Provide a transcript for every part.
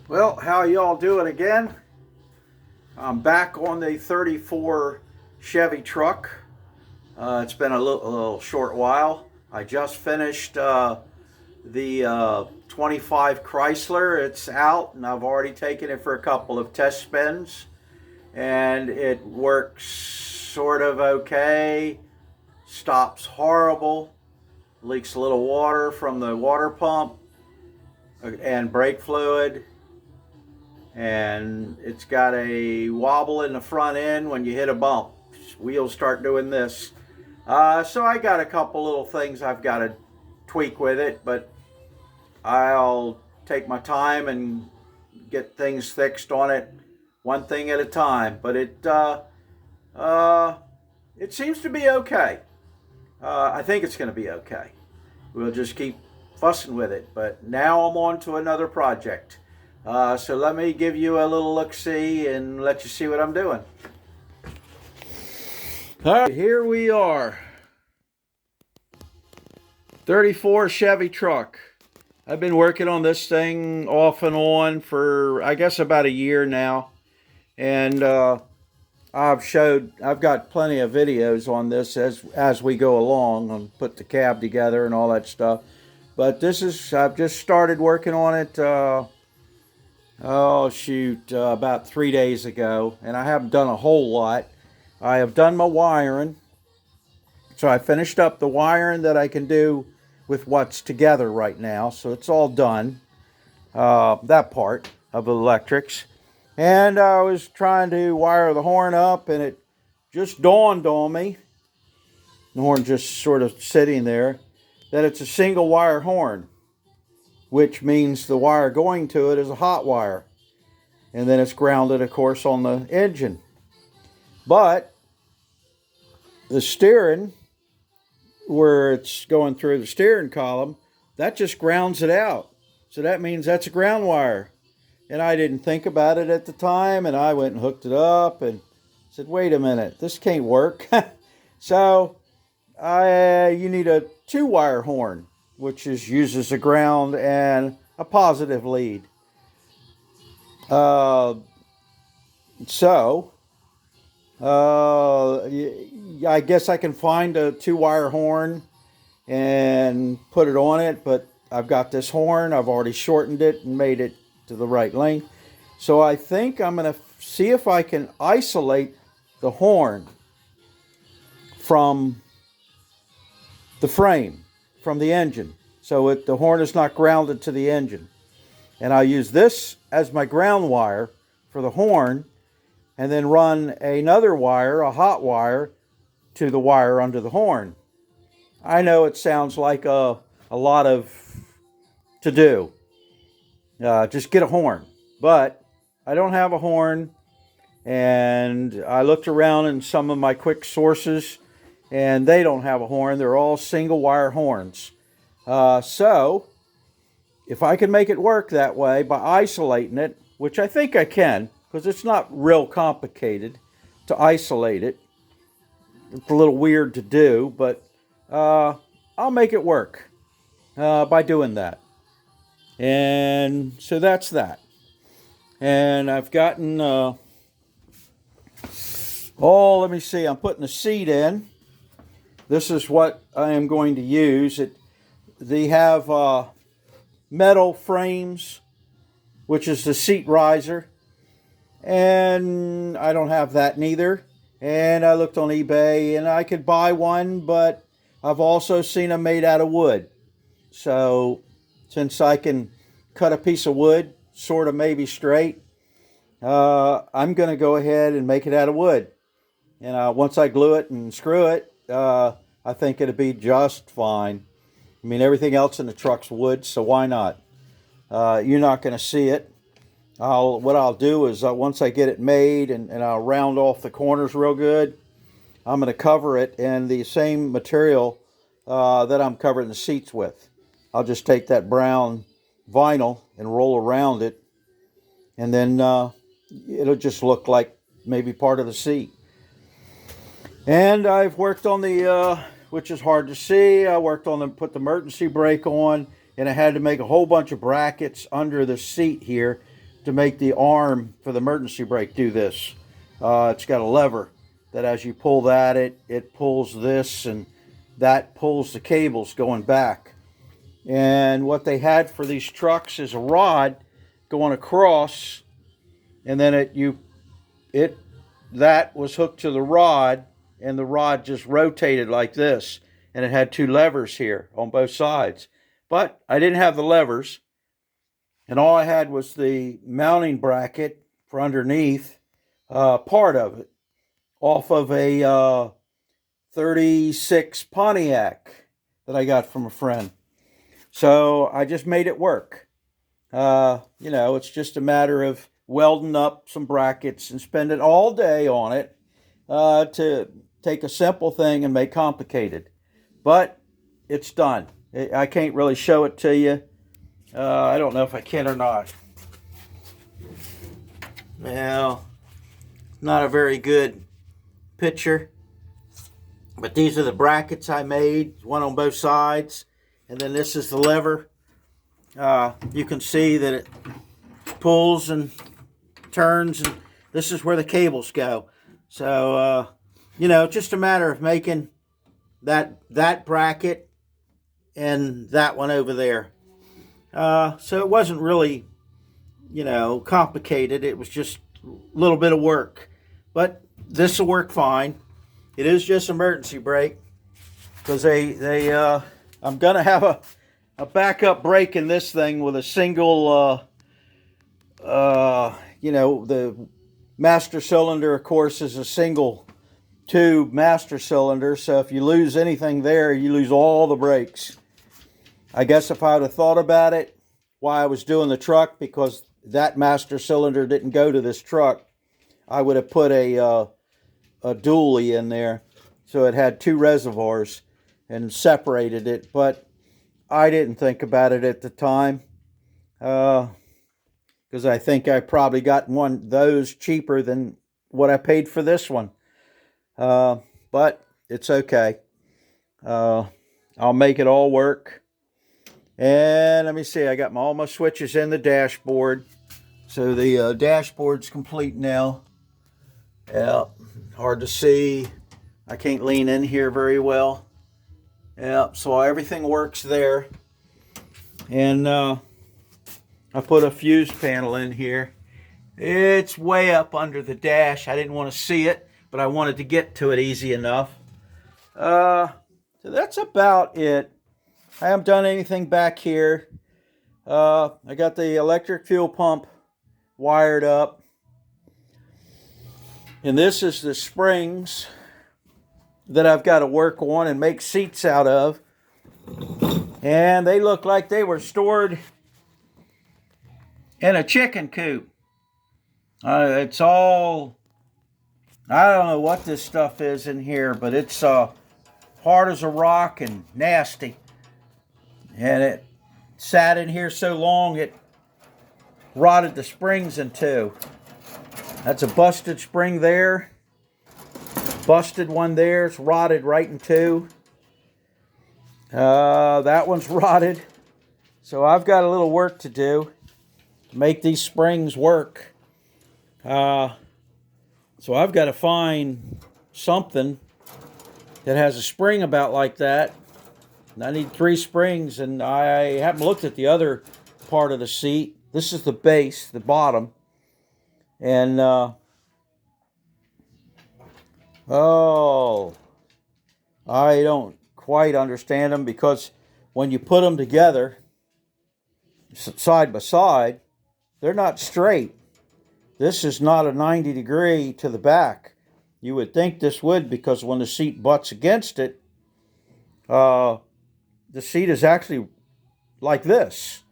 Well, how y'all doing again? I'm back on the 34 Chevy truck. It's been a little short while. I just finished the 25 Chrysler. It's out, and I've already taken it for a couple of test spins, and it works sort of okay. Stops horrible. Leaks a little water from the water pump and brake fluid, and it's got a wobble in the front end when you hit a bump. Wheels start doing this. So I got a couple little things I've got to tweak with it, but I'll take my time and get things fixed on it one thing at a time. But it seems to be okay. I think it's going to be okay. We'll just keep fussing with it. But now I'm on to another project. So let me give you a little look-see and let you see what I'm doing. All right, here we are. 34 Chevy truck. I've been working on this thing off and on for, I guess, about a year now. And I've got plenty of videos on this as we go along and put the cab together and all that stuff. But I've just started working on it, about 3 days ago. And I haven't done a whole lot. I have done my wiring. So I finished up the wiring that I can do with what's together right now. So it's all done, that part of the electrics. And I was trying to wire the horn up, and it just dawned on me, the horn just sort of sitting there, that it's a single wire horn, which means the wire going to it is a hot wire. And then it's grounded, of course, on the engine. But the steering, where it's going through the steering column, that just grounds it out. So that means that's a ground wire. And I didn't think about it at the time, and I went and hooked it up and said, wait a minute, this can't work. So you need a 2-wire horn, which uses a ground and a positive lead. I guess I can find a 2-wire horn and put it on it, but I've got this horn. I've already shortened it and made it to the right length. So I think I'm going to see if I can isolate the horn from the frame, from the engine, so the horn is not grounded to the engine. And I'll use this as my ground wire for the horn, and then run another wire, a hot wire, to the wire under the horn. I know it sounds like a lot of to do. Just get a horn. But I don't have a horn, and I looked around in some of my quick sources, and they don't have a horn. They're all single wire horns. So if I can make it work that way by isolating it, which I think I can, because it's not real complicated to isolate it. It's a little weird to do, but I'll make it work by doing that. And so that's that. And I've gotten, let me see, I'm putting the seat in. This is what I am going to use. They have metal frames, which is the seat riser. And I don't have that neither. And I looked on eBay, and I could buy one, but I've also seen them made out of wood. So since I can cut a piece of wood, sort of maybe straight, I'm going to go ahead and make it out of wood. And once I glue it and screw it, I think it'll be just fine. I mean, everything else in the truck's wood, so why not? You're not going to see it. What I'll do is once I get it made and I'll round off the corners real good, I'm going to cover it in the same material that I'm covering the seats with. I'll just take that brown vinyl and roll around it, and then it'll just look like maybe part of the seat. And I've worked on the, which is hard to see, I worked on put the emergency brake on, and I had to make a whole bunch of brackets under the seat here to make the arm for the emergency brake do this. It's got a lever that as you pull that, it pulls this, and that pulls the cables going back. And what they had for these trucks is a rod going across, and then that was hooked to the rod, and the rod just rotated like this, and it had two levers here on both sides. But I didn't have the levers, and all I had was the mounting bracket for underneath, part of it, off of a 36 Pontiac that I got from a friend. So I just made it work. It's just a matter of welding up some brackets and spending all day on it to take a simple thing and make complicated. But it's done. I can't really show it to you. I don't know if I can or not. Well, not a very good picture. But these are the brackets I made, one on both sides. And then this is the lever. You can see that it pulls and turns, and this is where the cables go. So, just a matter of making that bracket and that one over there. So it wasn't really, complicated. It was just a little bit of work. But this will work fine. It is just emergency brake, because I'm going to have a backup brake in this thing with a single, the master cylinder, of course, is a single tube master cylinder. So if you lose anything there, you lose all the brakes. I guess if I would have thought about it while I was doing the truck, because that master cylinder didn't go to this truck, I would have put a dually in there, so it had two reservoirs and separated it. But I didn't think about it at the time, because I think I probably got one of those cheaper than what I paid for this one. But it's okay. I'll make it all work. And let me see, I got all my switches in the dashboard. So the dashboard's complete now. Yeah, hard to see. I can't lean in here very well. Yeah, so everything works there. And I put a fuse panel in here. It's way up under the dash. I didn't want to see it, but I wanted to get to it easy enough. So that's about it. I haven't done anything back here. I got the electric fuel pump wired up. And this is the springs that I've got to work on and make seats out of. And they look like they were stored in a chicken coop. It's all, I don't know what this stuff is in here, but it's hard as a rock and nasty. And it sat in here so long it rotted the springs in two. That's a busted spring there. Busted one there. It's rotted right in two. That one's rotted. So I've got a little work to do to make these springs work. So I've got to find something that has a spring about like that. And I need 3 springs, and I haven't looked at the other part of the seat. This is the base, the bottom. And, I don't quite understand them, because when you put them together, side by side, they're not straight. This is not a 90 degree to the back. You would think this would, because when the seat butts against it, the seat is actually like this.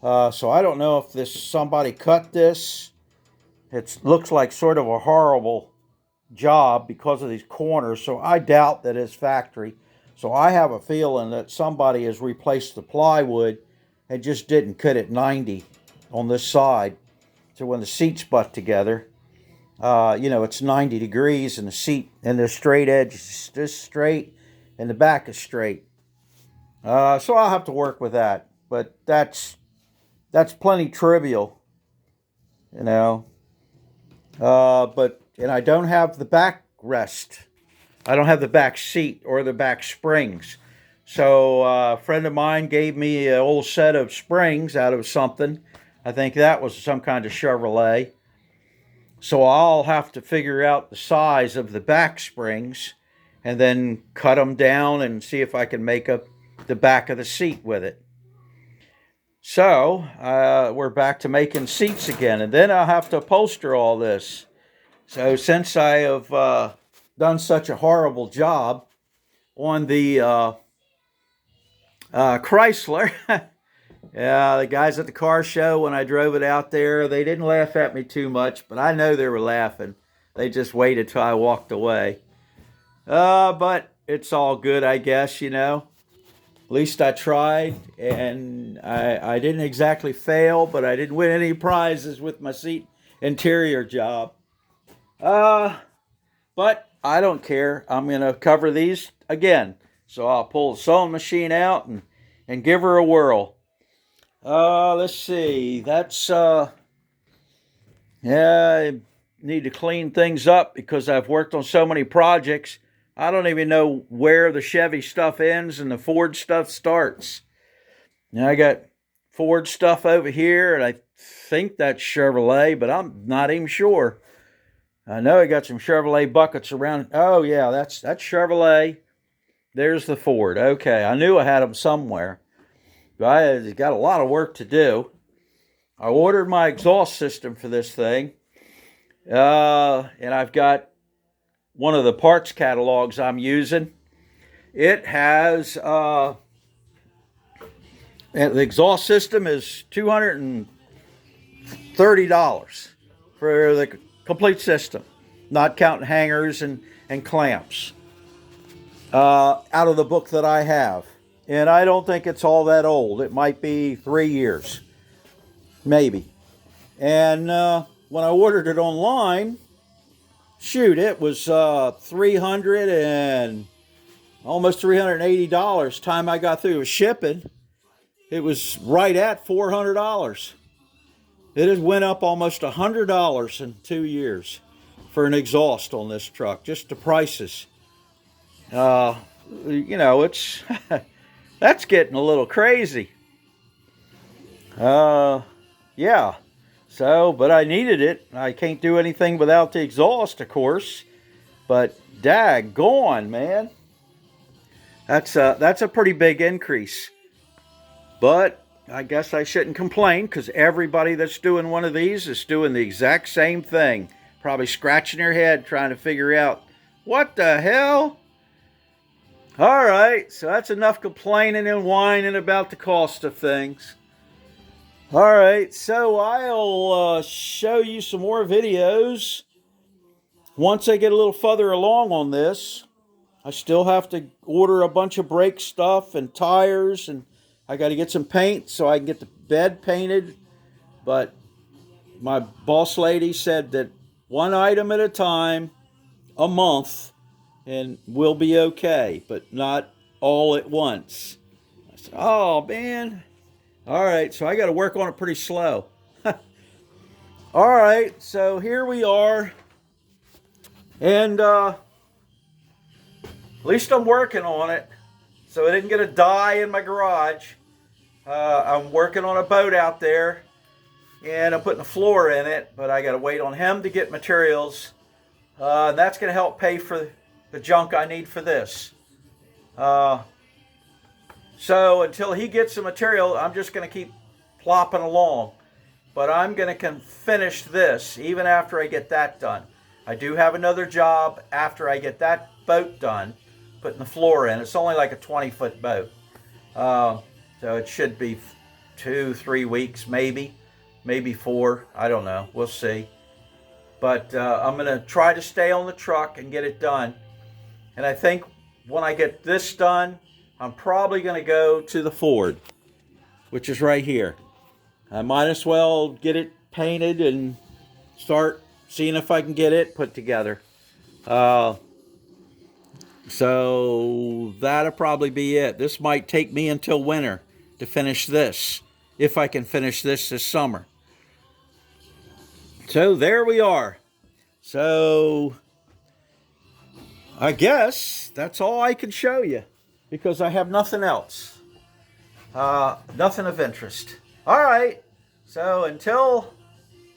So I don't know if somebody cut this. It looks like sort of a horrible job because of these corners. So I doubt that it's factory. So I have a feeling that somebody has replaced the plywood and just didn't cut it 90 on this side. So when the seats butt together, it's 90 degrees, and the seat and the straight edge is just straight and the back is straight. So I'll have to work with that, but that's plenty trivial. you know. And I don't have the backrest. I don't have the back seat or the back springs. So a friend of mine gave me an old set of springs out of something. I think that was some kind of Chevrolet. So I'll have to figure out the size of the back springs and then cut them down and see if I can make up the back of the seat with it. So we're back to making seats again, and then I'll have to upholster all this. So since I have done such a horrible job on the Chrysler, yeah, the guys at the car show, when I drove it out there, they didn't laugh at me too much, but I know they were laughing. They just waited till I walked away. But it's all good, I guess, you know. At least I tried, and I didn't exactly fail, but I didn't win any prizes with my seat interior job. But I don't care. I'm going to cover these again. So I'll pull the sewing machine out and give her a whirl. Let's see. That's, yeah, I need to clean things up because I've worked on so many projects. I don't even know where the Chevy stuff ends and the Ford stuff starts. Now I got Ford stuff over here, and I think that's Chevrolet, but I'm not even sure. I know I got some Chevrolet buckets around. Oh, yeah, that's Chevrolet. There's the Ford. Okay, I knew I had them somewhere. But I got a lot of work to do. I ordered my exhaust system for this thing. And I've got one of the parts catalogs I'm using. It has, and the exhaust system is $230 for the complete system, not counting hangers and clamps, out of the book that I have. And I don't think it's all that old. It might be 3 years, maybe. And when I ordered it online, shoot, it was $300 and almost $380. Time I got through with shipping, it was right at $400. It has went up almost $100 in 2 years for an exhaust on this truck, just the prices. You know, it's that's getting a little crazy. Yeah. So, but I needed it. I can't do anything without the exhaust, of course. But daggone, man. That's a pretty big increase. But I guess I shouldn't complain because everybody that's doing one of these is doing the exact same thing. Probably scratching their head trying to figure out, what the hell? All right, so that's enough complaining and whining about the cost of things. All right, so I'll show you some more videos once I get a little further along on this. I still have to order a bunch of brake stuff and tires, and I got to get some paint so I can get the bed painted. But my boss lady said that one item at a time, a month, and we'll be okay, but not all at once. I said, oh, man. All right, so I got to work on it pretty slow. All right, so here we are. And at least I'm working on it. So I didn't get a die in my garage. I'm working on a boat out there. And I'm putting a floor in it. But I got to wait on him to get materials. And that's going to help pay for the junk I need for this. So until he gets the material, I'm just going to keep plopping along. But I'm going to finish this even after I get that done. I do have another job after I get that boat done, putting the floor in. It's only like a 20-foot boat. So it should be 2-3 weeks, maybe 4. I don't know. We'll see. But I'm going to try to stay on the truck and get it done. And I think when I get this done, I'm probably going to go to the Ford, which is right here. I might as well get it painted and start seeing if I can get it put together. So that'll probably be it. This might take me until winter to finish this, if I can finish this summer. So there we are. So I guess that's all I can show you because I have nothing else. Nothing of interest. All right. So until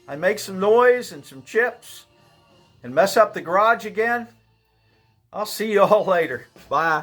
I make some noise and some chips and mess up the garage again, I'll see you all later. Bye.